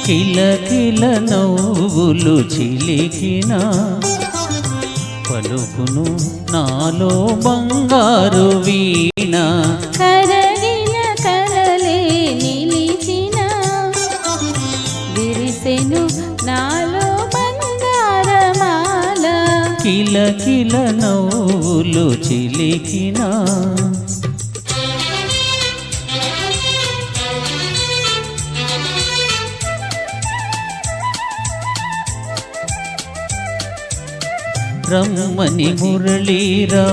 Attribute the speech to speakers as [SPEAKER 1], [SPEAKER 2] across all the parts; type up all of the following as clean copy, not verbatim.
[SPEAKER 1] కిలకిల నవ్వులు చిలికిన పలుకును నాలో బంగారు వీణ.
[SPEAKER 2] కరగిన కలలే నిలిచిన విరిసెను నాలో బంగారమాల.
[SPEAKER 1] కిలకిల నవ్వులు చిలికిన రమ్మని మురళీరవమ్ములు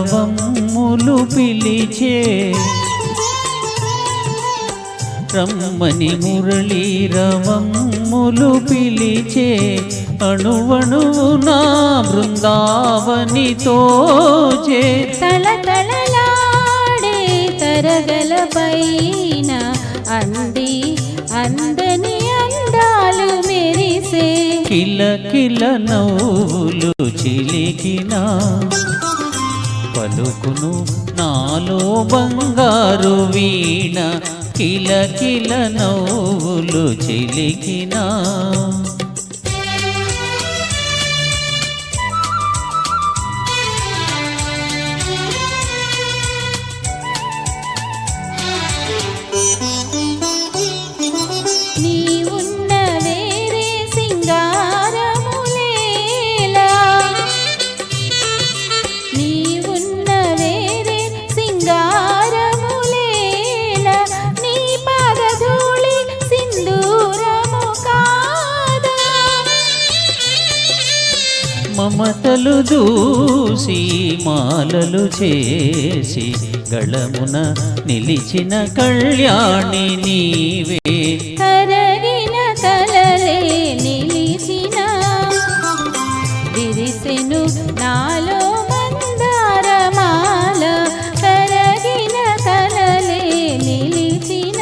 [SPEAKER 1] పిలిచే, రమ్మని మురళీరవమ్ములు పిలిచే. అణువణువు నా బృందావనితో చే.
[SPEAKER 2] తళతళలాడే తరగల పైన అంది అందని అందాలు మెరిసే.
[SPEAKER 1] కిలకిల నవ్వులు చిలికిన పలుకును నాలో బంగారు వీణ. కిలకిల నవ్వులు చిలికిన మమతలు దూసి మాలలు చేసి గళమున నిలిచిన కళ్యాణి నీవే.
[SPEAKER 2] కరగిన కలలే నిలిచిన విరిసెను నాలో మందారమాల. కరగిన కలలే నిలిచిన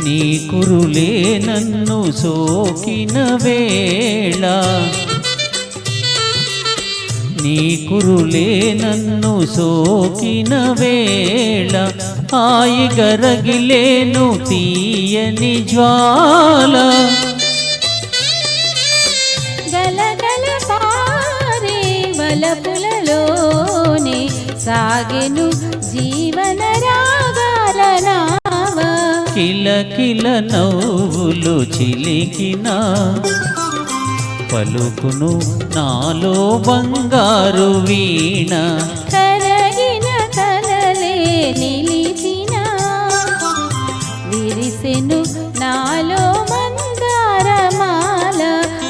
[SPEAKER 1] నీ కురులే నన్ను సోకిన వేళ, నీ కురులే నన్ను సోకిన వేళ. హాయిగా రగిలేను తీయని జ్వాల.
[SPEAKER 2] గలగల పారే వలపులలోనే సాగెను జీవన రాగాల నావ.
[SPEAKER 1] కిలకిల నవ్వులు చిలికిన పలుకును నాలో బంగారు వీణ.
[SPEAKER 2] కరగిన కలలే నిలిచిన విరిసెను నాలో మందారమాల.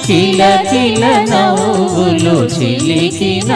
[SPEAKER 1] కిలకిల నవ్వులు చిలికిన